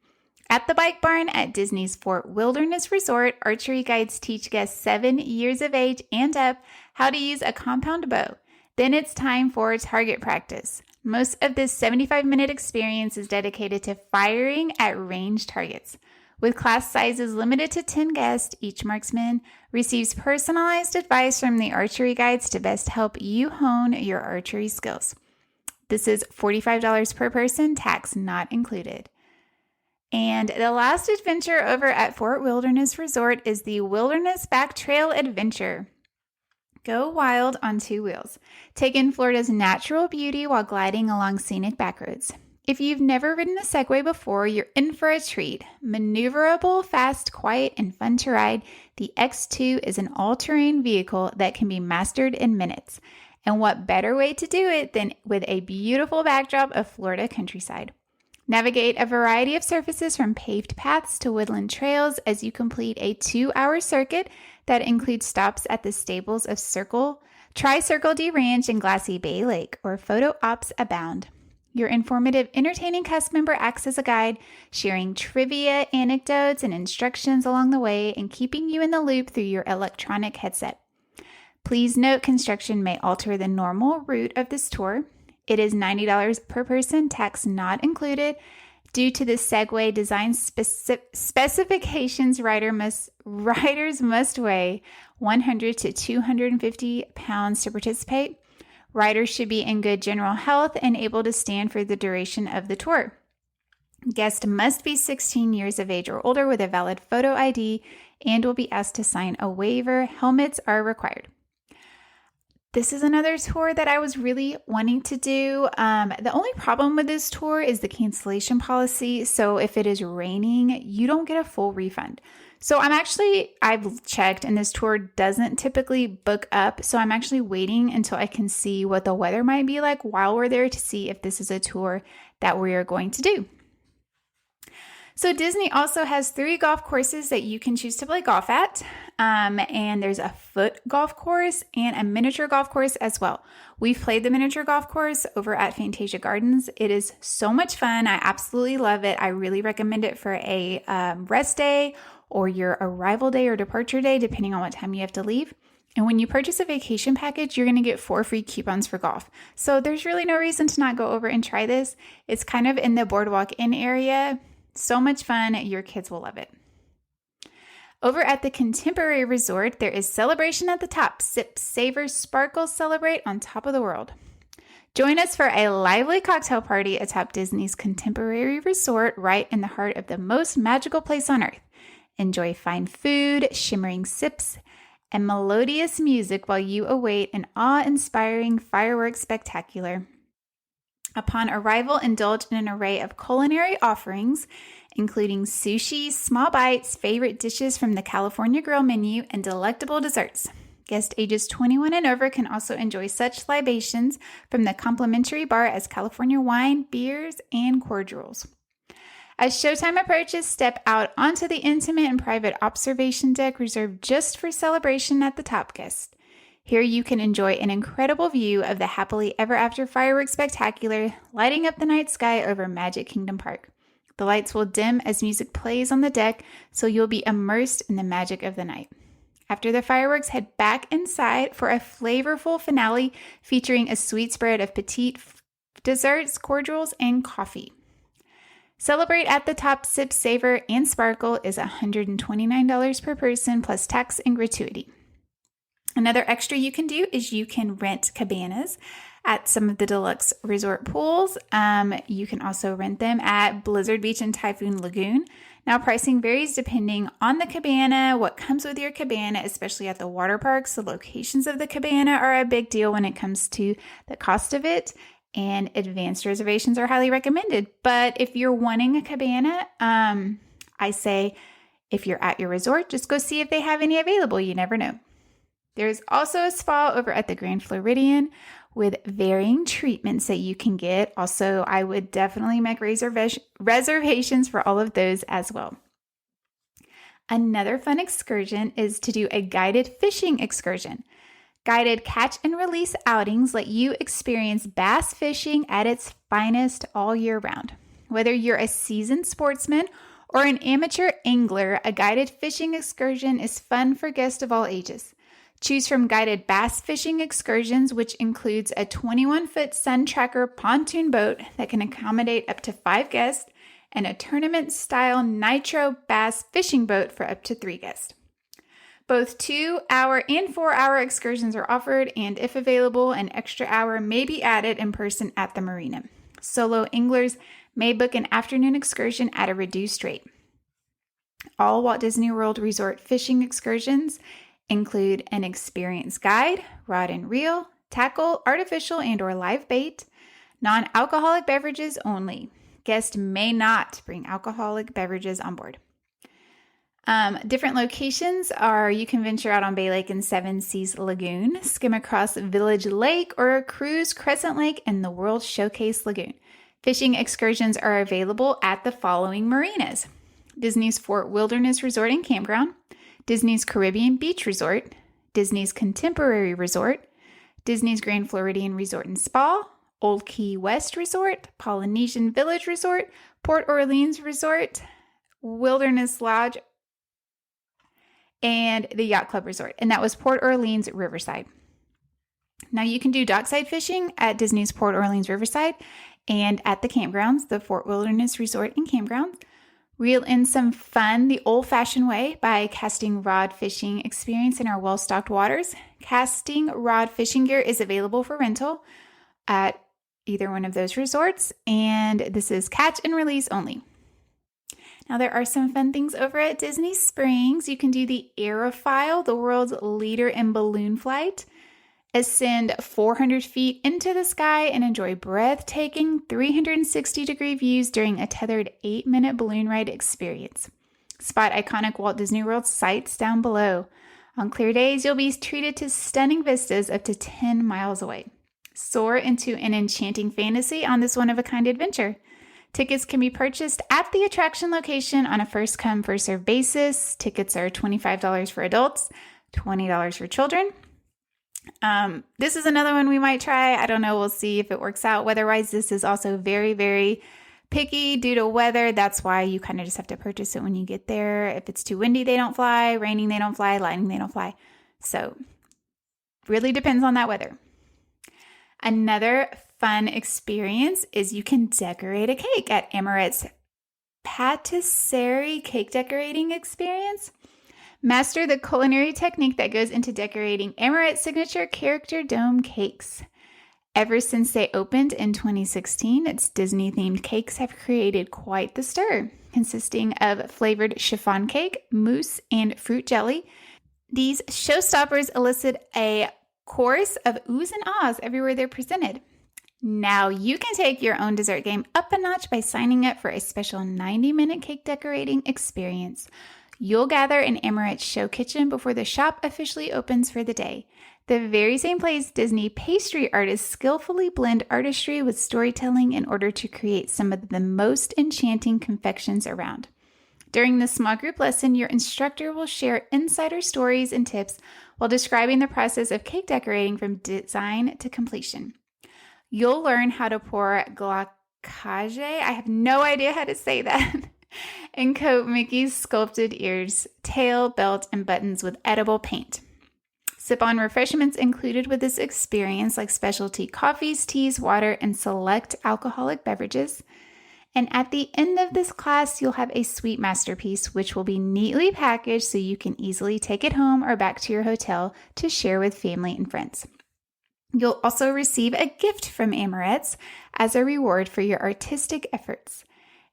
At the Bike Barn at Disney's Fort Wilderness Resort, archery guides teach guests 7 years of age and up how to use a compound bow. Then it's time for target practice. Most of this 75-minute experience is dedicated to firing at range targets. With class sizes limited to 10 guests, each marksman receives personalized advice from the archery guides to best help you hone your archery skills. This is $45 per person, tax not included. And the last adventure over at Fort Wilderness Resort is the Wilderness Back Trail Adventure. Go wild on 2 wheels. Take in Florida's natural beauty while gliding along scenic backroads. If you've never ridden a Segway before, you're in for a treat. Maneuverable, fast, quiet, and fun to ride, the X2 is an all-terrain vehicle that can be mastered in minutes. And what better way to do it than with a beautiful backdrop of Florida countryside? Navigate a variety of surfaces from paved paths to woodland trails as you complete a 2-hour circuit that includes stops at the stables of Tri-Circle D Ranch and Glassy Bay Lake, where photo ops abound. Your informative, entertaining cast member acts as a guide, sharing trivia, anecdotes, and instructions along the way and keeping you in the loop through your electronic headset. Please note construction may alter the normal route of this tour. It is $90 per person, tax not included. Due to the Segway design specifications, riders must weigh 100 to 250 pounds to participate. Riders should be in good general health and able to stand for the duration of the tour. Guests must be 16 years of age or older with a valid photo ID and will be asked to sign a waiver. Helmets are required. This is another tour that I was really wanting to do. The only problem with this tour is the cancellation policy. So if it is raining, you don't get a full refund. So I've checked and this tour doesn't typically book up. So I'm actually waiting until I can see what the weather might be like while we're there to see if this is a tour that we are going to do. So Disney also has 3 golf courses that you can choose to play golf at. And there's a foot golf course and a miniature golf course as well. We've played the miniature golf course over at Fantasia Gardens. It is so much fun. I absolutely love it. I really recommend it for a rest day or your arrival day or departure day, depending on what time you have to leave. And when you purchase a vacation package, you're going to get 4 free coupons for golf. So there's really no reason to not go over and try this. It's kind of in the Boardwalk Inn area. So much fun. Your kids will love it. Over at the Contemporary Resort, there is celebration at the top. Sip, savor, sparkle, celebrate on top of the world. Join us for a lively cocktail party atop Disney's Contemporary Resort right in the heart of the most magical place on earth. Enjoy fine food, shimmering sips, and melodious music while you await an awe-inspiring fireworks spectacular. Upon arrival, indulge in an array of culinary offerings, including sushi, small bites, favorite dishes from the California Grill menu, and delectable desserts. Guests ages 21 and over can also enjoy such libations from the complimentary bar as California wine, beers, and cordials. As showtime approaches, step out onto the intimate and private observation deck reserved just for celebration at the top guest. Here you can enjoy an incredible view of the happily ever after fireworks spectacular lighting up the night sky over Magic Kingdom Park. The lights will dim as music plays on the deck, so you'll be immersed in the magic of the night. After the fireworks, head back inside for a flavorful finale featuring a sweet spread of petite desserts, cordials, and coffee. Celebrate at the top, sip, savor, and sparkle is $129 per person plus tax and gratuity. Another extra you can do is you can rent cabanas at some of the deluxe resort pools. You can also rent them at Blizzard Beach and Typhoon Lagoon. Now, pricing varies depending on the cabana, what comes with your cabana, especially at the water parks. The locations of the cabana are a big deal when it comes to the cost of it, and advanced reservations are highly recommended. But if you're wanting a cabana, I say if you're at your resort, just go see if they have any available. You never know. There's also a spa over at the Grand Floridian with varying treatments that you can get. Also, I would definitely make reservations for all of those as well. Another fun excursion is to do a guided fishing excursion. Guided catch and release outings let you experience bass fishing at its finest all year round. Whether you're a seasoned sportsman or an amateur angler, a guided fishing excursion is fun for guests of all ages. Choose from guided bass fishing excursions, which includes a 21-foot Sun Tracker pontoon boat that can accommodate up to 5 guests, and a tournament-style nitro bass fishing boat for up to 3 guests. Both 2-hour and 4-hour excursions are offered, and if available, an extra hour may be added in person at the marina. Solo anglers may book an afternoon excursion at a reduced rate. All Walt Disney World Resort fishing excursions include an experienced guide, rod and reel, tackle, artificial and or live bait, non-alcoholic beverages only. Guests may not bring alcoholic beverages on board. Different locations are you can venture out on Bay Lake and Seven Seas Lagoon, skim across Village Lake, or cruise Crescent Lake and the World Showcase Lagoon. Fishing excursions are available at the following marinas: Disney's Fort Wilderness Resort and Campground, Disney's Caribbean Beach Resort, Disney's Contemporary Resort, Disney's Grand Floridian Resort and Spa, Old Key West Resort, Polynesian Village Resort, Port Orleans Resort, Wilderness Lodge, and the Yacht Club Resort. And that was Port Orleans Riverside. Now you can do dockside fishing at Disney's Port Orleans Riverside and at the campgrounds, the Fort Wilderness Resort and Campgrounds. Reel in some fun the old-fashioned way by casting rod fishing experience in our well-stocked waters. Casting rod fishing gear is available for rental at either one of those resorts, and this is catch and release only. Now there are some fun things over at Disney Springs. You can do the Aerophile, the world's leader in balloon flight. Ascend 400 feet into the sky and enjoy breathtaking 360-degree views during a tethered 8-minute balloon ride experience. Spot iconic Walt Disney World sights down below. On clear days, you'll be treated to stunning vistas up to 10 miles away. Soar into an enchanting fantasy on this one-of-a-kind adventure. Tickets can be purchased at the attraction location on a first-come, first-served basis. Tickets are $25 for adults, $20 for children. This is another one we might try. I don't know. We'll see if it works out. Weather-wise, this is also very, very picky due to weather. That's why you kind of just have to purchase it when you get there. If it's too windy, they don't fly. Raining, they don't fly. Lightning, they don't fly. So really depends on that weather. Another fun experience is you can decorate a cake at Amorette's Patisserie cake decorating experience. Master the culinary technique that goes into decorating Emirates' signature character dome cakes. Ever since they opened in 2016, its Disney-themed cakes have created quite the stir, consisting of flavored chiffon cake, mousse, and fruit jelly. These showstoppers elicit a chorus of oohs and ahs everywhere they're presented. Now you can take your own dessert game up a notch by signing up for a special 90-minute cake decorating experience. You'll gather in Emirates' show kitchen before the shop officially opens for the day. The very same place Disney pastry artists skillfully blend artistry with storytelling in order to create some of the most enchanting confections around. During the small group lesson, your instructor will share insider stories and tips while describing the process of cake decorating from design to completion. You'll learn how to pour glacage, I have no idea how to say that, and coat Mickey's sculpted ears, tail, belt, and buttons with edible paint. Sip-on refreshments included with this experience like specialty coffees, teas, water, and select alcoholic beverages. And at the end of this class, you'll have a sweet masterpiece, which will be neatly packaged so you can easily take it home or back to your hotel to share with family and friends. You'll also receive a gift from Emirates as a reward for your artistic efforts.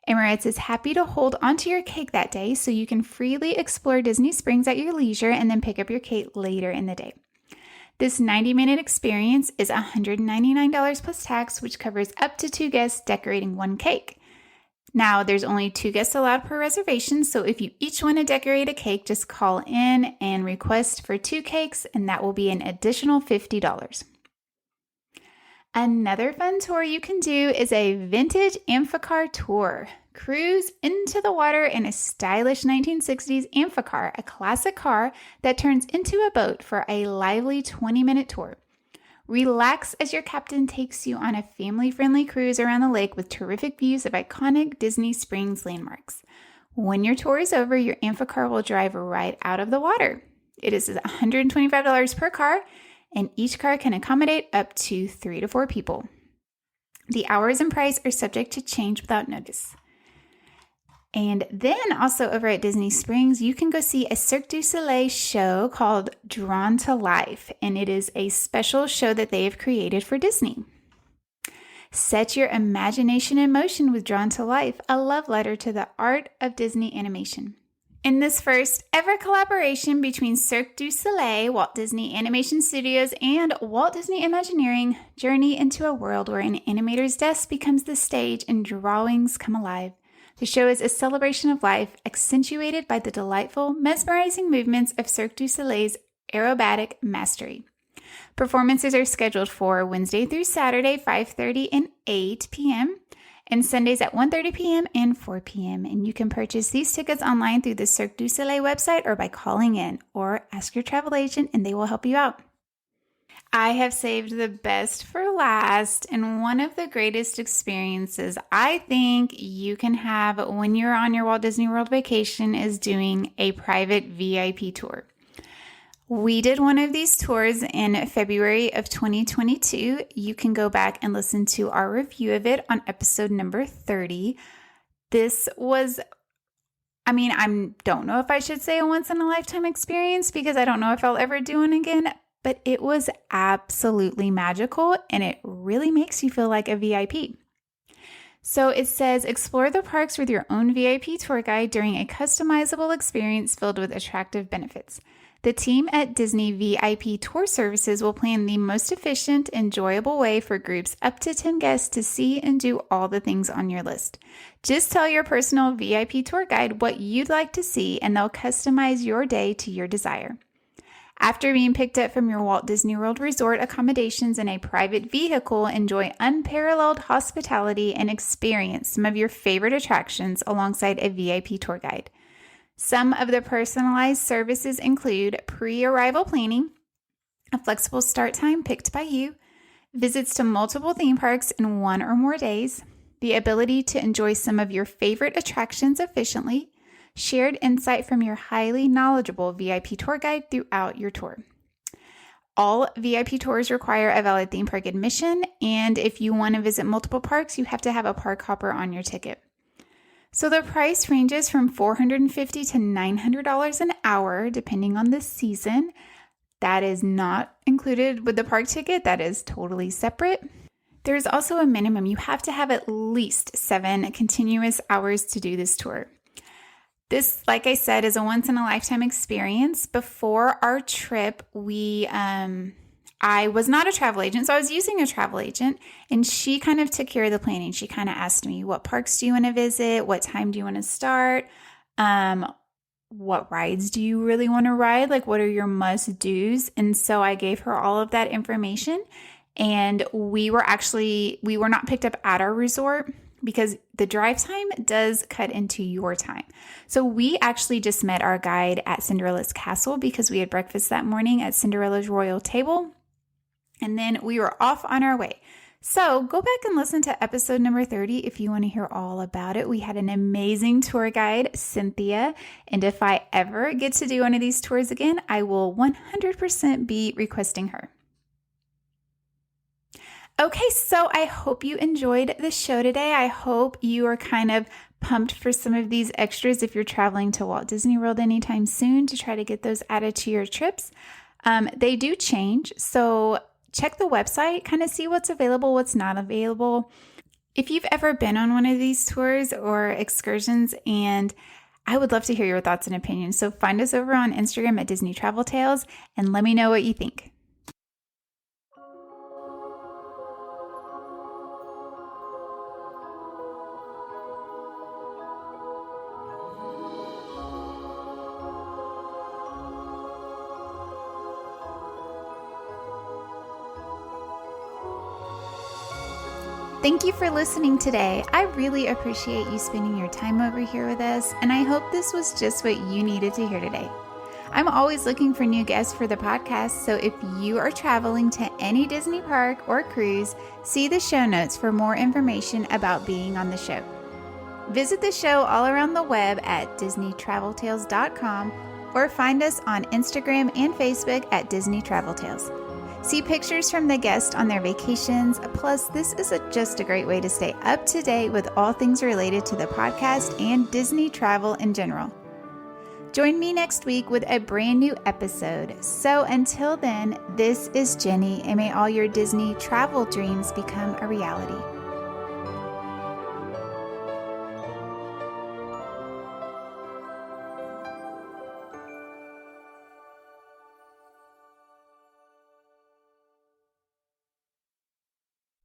Emirates is happy to hold onto your cake that day so you can freely explore Disney Springs at your leisure and then pick up your cake later in the day. This 90-minute experience is $199 plus tax, which covers up to 2 guests decorating 1 cake. Now, there's only 2 guests allowed per reservation, so if you each want to decorate a cake, just call in and request for 2 cakes, and that will be an additional $50. Another fun tour you can do is a vintage amphicar tour. Cruise into the water in a stylish 1960s amphicar, a classic car that turns into a boat for a lively 20-minute tour. Relax as your captain takes you on a family-friendly cruise around the lake with terrific views of iconic Disney Springs landmarks. When your tour is over, your amphicar will drive right out of the water. It is $125 per car, and each car can accommodate up to 3 to 4 people. The hours and price are subject to change without notice. And then also over at Disney Springs, you can go see a Cirque du Soleil show called Drawn to Life, and it is a special show that they have created for Disney. Set your imagination in motion with Drawn to Life, a love letter to the art of Disney animation. In this first ever collaboration between Cirque du Soleil, Walt Disney Animation Studios, and Walt Disney Imagineering, journey into a world where an animator's desk becomes the stage and drawings come alive. The show is a celebration of life, accentuated by the delightful, mesmerizing movements of Cirque du Soleil's aerobatic mastery. Performances are scheduled for Wednesday through Saturday, 5:30 and 8 p.m., and Sundays at 1:30 p.m. and 4 p.m. And you can purchase these tickets online through the Cirque du Soleil website or by calling in, or ask your travel agent and they will help you out. I have saved the best for last, and one of the greatest experiences I think you can have when you're on your Walt Disney World vacation is doing a private VIP tour. We did one of these tours in February of 2022. You can go back and listen to our review of it on episode number 30. This was, I don't know if I should say a once-in-a-lifetime experience because I don't know if I'll ever do one again, but it was absolutely magical and it really makes you feel like a VIP. So it says, explore the parks with your own VIP tour guide during a customizable experience filled with attractive benefits. The team at Disney VIP Tour Services will plan the most efficient, enjoyable way for groups up to 10 guests to see and do all the things on your list. Just tell your personal VIP tour guide what you'd like to see, and they'll customize your day to your desire. After being picked up from your Walt Disney World Resort accommodations in a private vehicle, enjoy unparalleled hospitality and experience some of your favorite attractions alongside a VIP tour guide. Some of the personalized services include pre-arrival planning, a flexible start time picked by you, visits to multiple theme parks in 1 or more days, the ability to enjoy some of your favorite attractions efficiently, shared insight from your highly knowledgeable VIP tour guide throughout your tour. All VIP tours require a valid theme park admission, and if you want to visit multiple parks, you have to have a park hopper on your ticket. So the price ranges from $450 to $900 an hour, depending on the season. That is not included with the park ticket. That is totally separate. There's also a minimum. You have to have at least 7 continuous hours to do this tour. This, like I said, is a once-in-a-lifetime experience. Before our trip, I was not a travel agent, so I was using a travel agent, and she kind of took care of the planning. She kind of asked me, what parks do you want to visit? What time do you want to start? What rides do you really want to ride? Like, what are your must-dos? And so I gave her all of that information, and we were not picked up at our resort because the drive time does cut into your time. So we actually just met our guide at Cinderella's Castle because we had breakfast that morning at Cinderella's Royal Table. And then we were off on our way. So go back and listen to episode number 30 if you want to hear all about it. We had an amazing tour guide, Cynthia. And if I ever get to do one of these tours again, I will 100% be requesting her. Okay, so I hope you enjoyed the show today. I hope you are kind of pumped for some of these extras if you're traveling to Walt Disney World anytime soon to try to get those added to your trips. They do change, so check the website, kind of see what's available, what's not available. If you've ever been on one of these tours or excursions, and I would love to hear your thoughts and opinions. So find us over on Instagram at Disney Travel Tales and let me know what you think. Thank you for listening today. I really appreciate you spending your time over here with us, and I hope this was just what you needed to hear today. I'm always looking for new guests for the podcast, so if you are traveling to any Disney park or cruise, see the show notes for more information about being on the show. Visit the show all around the web at DisneyTravelTales.com or find us on Instagram and Facebook at Disney Travel Tales. See pictures from the guests on their vacations. Plus, this is just a great way to stay up to date with all things related to the podcast and Disney travel in general. Join me next week with a brand new episode. So until then, this is Jenny, and may all your Disney travel dreams become a reality.